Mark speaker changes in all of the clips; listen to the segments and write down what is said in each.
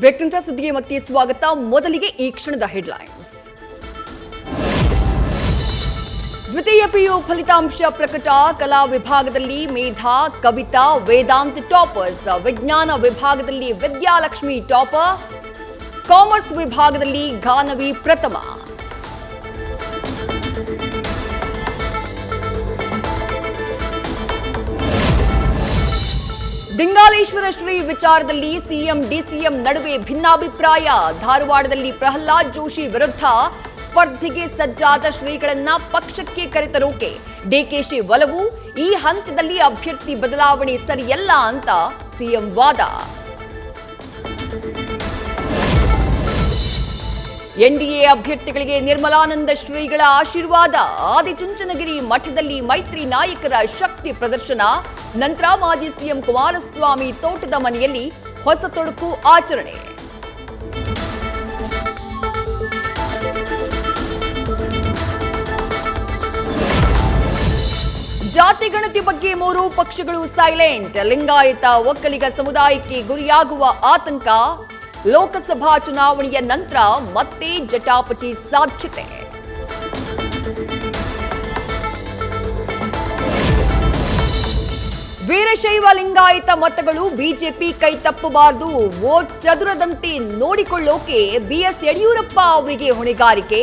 Speaker 1: Break ನಂತರ ಸುದ್ದಿಗೆ ಮತ್ತೆ ಸ್ವಾಗತ. ಮೊದಲಿಗೆ ಈ ಕ್ಷಣದ ಹೆಡ್ಲೈನ್ಸ್. ದ್ವಿತೀಯ ಪಿಯು ಫಲಿತಾಂಶ ಪ್ರಕಟ. ಕಲಾ ವಿಭಾಗದಲ್ಲಿ ಮೇಧಾ, ಕವಿತಾ, ವೇದಾಂತ್ ಟಾಪರ್ಸ್. ವಿಜ್ಞಾನ ವಿಭಾಗದಲ್ಲಿ ವಿದ್ಯಾಲಕ್ಷ್ಮಿ ಟಾಪರ್. ಕಾಮರ್ಸ್ ವಿಭಾಗದಲ್ಲಿ ಗಾನವಿ ಪ್ರಥಮ. ದಿಂಗಾಲೇಶ್ವರ ಶ್ರೀ ವಿಚಾರದಲ್ಲಿ ಸಿಎಂ ಡಿಸಿಎಂ ನಡುವೆ ಭಿನ್ನಾಭಿಪ್ರಾಯ. ಧಾರವಾಡದಲ್ಲಿ ಪ್ರಹ್ಲಾದ್ ಜೋಶಿ ವಿರುದ್ಧ ಸ್ಪರ್ಧೆಗೆ ಸಜ್ಜಾದ ಶ್ರೀಗಳನ್ನ ಪಕ್ಷಕ್ಕೆ ಕರೆತರೋಕೆ ಡಿಕೆಶಿ ಒಲವು. ಈ ಹಂತದಲ್ಲಿ ಅಭ್ಯರ್ಥಿ ಬದಲಾವಣೆ ಸರಿಯಲ್ಲ ಅಂತ ಸಿಎಂ ವಾದ. ಎನ್ಡಿಎ ಅಭ್ಯರ್ಥಿಗಳಿಗೆ ನಿರ್ಮಲಾನಂದ ಶ್ರೀಗಳ ಆಶೀರ್ವಾದ. ಆದಿಚುಂಚನಗಿರಿ ಮಠದಲ್ಲಿ ಮೈತ್ರಿ ನಾಯಕರ ಶಕ್ತಿ ಪ್ರದರ್ಶನ. ನಂತರ ಮಾಜಿ ಸಿಎಂ ಕುಮಾರಸ್ವಾಮಿ ತೋಟದ ಮನೆಯಲ್ಲಿ ಹೊಸ ತೊಡಕು ಆಚರಣೆ. ಜಾತಿ ಗಣತಿ ಬಗ್ಗೆ ಮೂರು ಪಕ್ಷಗಳು ಸೈಲೆಂಟ್. ಲಿಂಗಾಯತ ಒಕ್ಕಲಿಗ ಸಮುದಾಯಕ್ಕೆ ಗುರಿಯಾಗುವ ಆತಂಕ. ಲೋಕಸಭಾ ಚುನಾವಣೆಯ ನಂತರ ಮತ್ತೆ ಜಟಾಪಟಿ ಸಾಧ್ಯತೆ. ವೀರಶೈವ ಲಿಂಗಾಯತ ಮತಗಳು ಬಿಜೆಪಿ ಕೈ ತಪ್ಪಬಾರದು. ವೋಟ್ ಚದುರದಂತೆ ನೋಡಿಕೊಳ್ಳೋಕೆ ಬಿಎಸ್ ಯಡಿಯೂರಪ್ಪ ಅವರಿಗೆ ಹೊಣೆಗಾರಿಕೆ.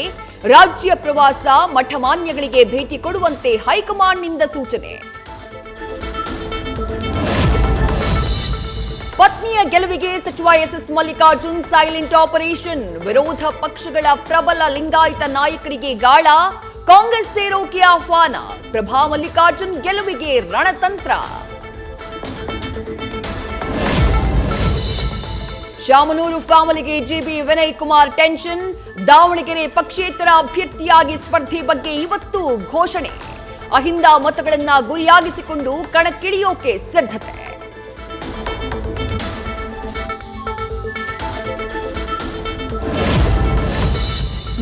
Speaker 1: ರಾಜ್ಯ ಪ್ರವಾಸ, ಮಠಮಾನ್ಯಗಳಿಗೆ ಭೇಟಿ ಕೊಡುವಂತೆ ಹೈಕಮಾಂಡ್ನಿಂದ ಸೂಚನೆ. ಪತ್ನಿಯ ಗೆಲುವಿಗೆ ಸಚಿವ ಎಸ್ಎಸ್ ಮಲ್ಲಿಕಾರ್ಜುನ್ ಸೈಲೆಂಟ್ ಆಪರೇಷನ್. ವಿರೋಧ ಪಕ್ಷಗಳ ಪ್ರಬಲ ಲಿಂಗಾಯತ ನಾಯಕರಿಗೆ ಗಾಳ. ಕಾಂಗ್ರೆಸ್ ಸೇರೋಕೆ ಆಹ್ವಾನ. ಪ್ರಭಾ ಮಲ್ಲಿಕಾರ್ಜುನ್ ಗೆಲುವಿಗೆ ರಣತಂತ್ರ. ಶಾಮನೂರು ಫ್ಯಾಮಿಲಿಗೆ ಜಿಬಿ ವಿನಯ್ ಕುಮಾರ್ ಟೆನ್ಷನ್. ದಾವಣಗೆರೆ ಪಕ್ಷೇತರ ಅಭ್ಯರ್ಥಿಯಾಗಿ ಸ್ಪರ್ಧೆ ಬಗ್ಗೆ ಇವತ್ತು ಘೋಷಣೆ. ಅಹಿಂದ ಮತಗಳನ್ನ ಗುರಿಯಾಗಿಸಿಕೊಂಡು ಕಣಕ್ಕಿಳಿಯೋಕೆ ಸಿದ್ಧತೆ.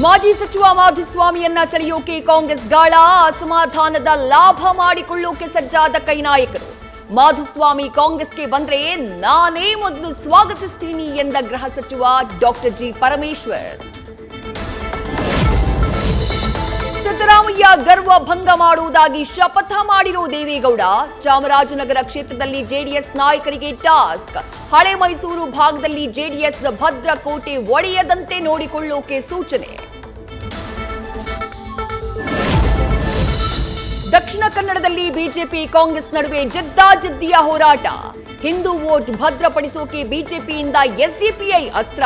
Speaker 1: ಮಾಜಿ ಸಚಿವ ಮಾಧುಸ್ವಾಮಿಯನ್ನ ಸೆಳೆಯೋಕೆ ಕಾಂಗ್ರೆಸ್ ಗಾಳ. ಅಸಮಾಧಾನದ ಲಾಭ ಮಾಡಿಕೊಳ್ಳೋಕೆ ಸಜ್ಜಾದ ಕೈ ನಾಯಕರು. ಮಾಧುಸ್ವಾಮಿ ಕಾಂಗ್ರೆಸ್ಗೆ ಬಂದ್ರೆ ನಾನೇ ಮೊದಲು ಸ್ವಾಗತಿಸ್ತೀನಿ ಎಂದ ಗೃಹ ಸಚಿವ ಡಾಕ್ಟರ್ ಜಿ ಪರಮೇಶ್ವರ್. ಸಿದ್ದರಾಮಯ್ಯ ಗರ್ವ ಭಂಗ ಮಾಡುವುದಾಗಿ ಶಪಥ ಮಾಡಿರೋ ದೇವೇಗೌಡ. ಚಾಮರಾಜನಗರ ಕ್ಷೇತ್ರದಲ್ಲಿ ಜೆಡಿಎಸ್ ನಾಯಕರಿಗೆ ಟಾಸ್ಕ್. ಹಳೆ ಮೈಸೂರು ಭಾಗದಲ್ಲಿ ಜೆಡಿಎಸ್ ಭದ್ರಕೋಟೆ ಒಡೆಯದಂತೆ ನೋಡಿಕೊಳ್ಳೋಕೆ ಸೂಚನೆ. ದಕ್ಷಿಣ ಕನ್ನಡದಲ್ಲಿ ಬಿಜೆಪಿ ಕಾಂಗ್ರೆಸ್ ನಡುವೆ ಜಿದ್ದಾಜಿದ್ದಿಯ ಹೋರಾಟ. ಹಿಂದೂ ವೋಟ್ ಭದ್ರಪಡಿಸೋಕೆ ಬಿಜೆಪಿಯಿಂದ ಎಸ್ಡಿಪಿಐ ಅಸ್ತ್ರ.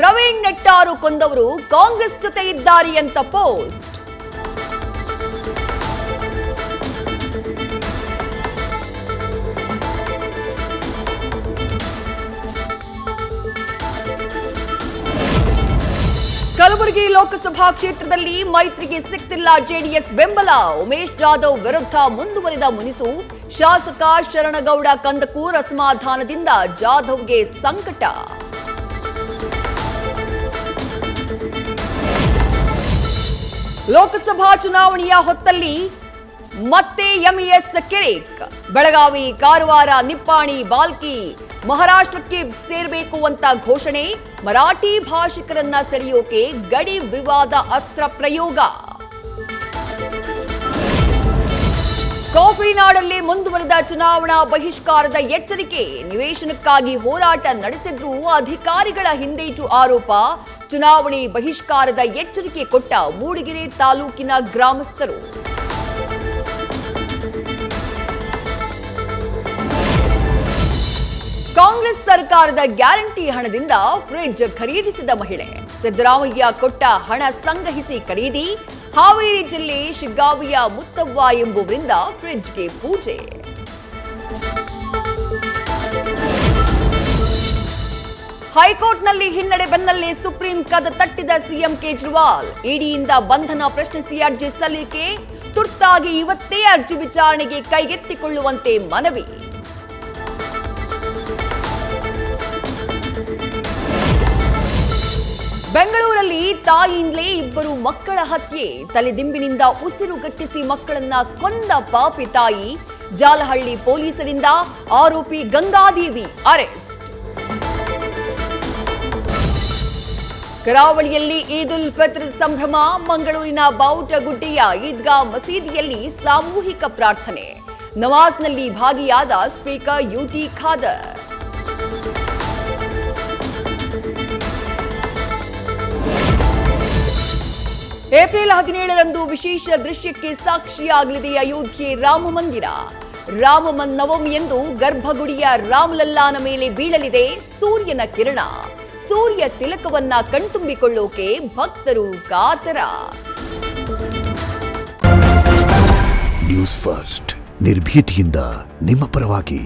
Speaker 1: ಪ್ರವೀಣ್ ನೆಟ್ಟಾರು ಕೊಂದವರು ಕಾಂಗ್ರೆಸ್ ಜೊತೆ ಇದ್ದಾರೆ ಅಂತ ಪೋಸ್ಟ್. ಕಲಬುರಗಿ ಲೋಕಸಭಾ ಕ್ಷೇತ್ರದಲ್ಲಿ ಮೈತ್ರಿಗೆ ಸಿಕ್ತಿಲ್ಲ ಜೆಡಿಎಸ್ ಬೆಂಬಲ. ಉಮೇಶ್ ಜಾಧವ್ ವಿರುದ್ಧ ಮುಂದುವರಿದ ಮುನಿಸು. ಶಾಸಕ ಶರಣಗೌಡ ಕಂದಕೂರ್ ಅಸಮಾಧಾನದಿಂದ ಜಾಧವ್ಗೆ ಸಂಕಟ. ಲೋಕಸಭಾ ಚುನಾವಣೆಯ ಹೊತ್ತಲ್ಲಿ ಮತ್ತೆ ಎಂಇಎಸ್ ಕೆರೇಕ್. ಬೆಳಗಾವಿ, ಕಾರವಾರ, ನಿಪ್ಪಾಣಿ, ಬಾಲ್ಕಿ ಮಹಾರಾಷ್ಟ್ರಕ್ಕೆ ಸೇರಬೇಕು ಅಂತ ಘೋಷಣೆ. ಮರಾಠಿ ಭಾಷಿಕರನ್ನ ಸೆಳೆಯೋಕೆ ಗಡಿ ವಿವಾದ ಅಸ್ತ್ರ ಪ್ರಯೋಗ. ಕಾಫಿ ನಾಡಲ್ಲಿ ಮುಂದುವರೆದ ಚುನಾವಣಾ ಬಹಿಷ್ಕಾರದ ಎಚ್ಚರಿಕೆ. ನಿವೇಶನಕ್ಕಾಗಿ ಹೋರಾಟ ನಡೆಸಿದ್ರೂ ಅಧಿಕಾರಿಗಳ ಹಿಂದೇಟು ಆರೋಪ. ಚುನಾವಣೆ ಬಹಿಷ್ಕಾರದ ಎಚ್ಚರಿಕೆ ಕೊಟ್ಟ ಮೂಡಿಗೆರೆ ತಾಲೂಕಿನ ಗ್ರಾಮಸ್ಥರು. ಕಾಂಗ್ರೆಸ್ ಸರ್ಕಾರದ ಗ್ಯಾರಂಟಿ ಹಣದಿಂದ ಫ್ರಿಡ್ಜ್ ಖರೀದಿಸಿದ ಮಹಿಳೆ. ಸಿದ್ದರಾಮಯ್ಯ ಕೊಟ್ಟ ಹಣ ಸಂಗ್ರಹಿಸಿ ಖರೀದಿ. ಹಾವೇರಿ ಜಿಲ್ಲೆ ಶಿಗ್ಗಾವಿಯ ಮುತ್ತವ್ವ ಎಂಬುವರಿಂದ ಫ್ರಿಡ್ಜ್ಗೆ ಪೂಜೆ. ಹೈಕೋರ್ಟ್ನಲ್ಲಿ ಹಿನ್ನಡೆ ಬೆನ್ನಲ್ಲೇ ಸುಪ್ರೀಂ ಕದ ತಟ್ಟಿದ ಸಿಎಂ ಕೇಜ್ರಿವಾಲ್. ಇಡಿಯಿಂದ ಬಂಧನ ಪ್ರಶ್ನಿಸಿ ಅರ್ಜಿ ಸಲ್ಲಿಕೆ. ತುರ್ತಾಗಿ ಇವತ್ತೇ ಅರ್ಜಿ ವಿಚಾರಣೆಗೆ ಕೈಗೆತ್ತಿಕೊಳ್ಳುವಂತೆ ಮನವಿ. ಬೆಂಗಳೂರಲ್ಲಿ ತಾಯಿಯಿಂದಲೇ ಇಬ್ಬರು ಮಕ್ಕಳ ಹತ್ಯೆ. ತಲೆದಿಂಬಿನಿಂದ ಉಸಿರುಗಟ್ಟಿಸಿ ಮಕ್ಕಳನ್ನ ಕೊಂದ ಪಾಪಿ ತಾಯಿ. ಜಾಲಹಳ್ಳಿ ಪೊಲೀಸರಿಂದ ಆರೋಪಿ ಗಂಗಾದೇವಿ ಅರೆಸ್ಟ್. ಕರಾವಳಿಯಲ್ಲಿ ಈದ್ ಉಲ್ ಫಿತ್ರ್ ಸಂಭ್ರಮ. ಮಂಗಳೂರಿನ ಬಾವುಟಗುಡ್ಡೆಯ ಈದ್ಗಾ ಮಸೀದಿಯಲ್ಲಿ ಸಾಮೂಹಿಕ ಪ್ರಾರ್ಥನೆ. ನಮಾಜ್ನಲ್ಲಿ ಭಾಗಿಯಾದ ಸ್ಪೀಕರ್ ಯುಟಿ ಖಾದರ್. ಏಪ್ರಿಲ್ 17ರಂದು ವಿಶೇಷ ದೃಶ್ಯಕ್ಕೆ ಸಾಕ್ಷಿಯಾಗಲಿದೆ ಅಯೋಧ್ಯೆ ರಾಮ ಮಂದಿರ. ರಾಮ ನವಮಿಯಂದು ಗರ್ಭಗುಡಿಯ ರಾಮಲಲ್ಲಾನ ಮೇಲೆ ಬೀಳಲಿದೆ ಸೂರ್ಯನ ಕಿರಣ. ಸೂರ್ಯ ತಿಲಕವನ್ನ ಕಣ್ತುಂಬಿಕೊಳ್ಳೋಕೆ ಭಕ್ತರು ಕಾತರ.
Speaker 2: ನ್ಯೂಸ್ ಫಸ್ಟ್ ನಿರ್ಭೀತಿಯಿಂದ ನಿಮ್ಮ ಪರವಾಗಿ.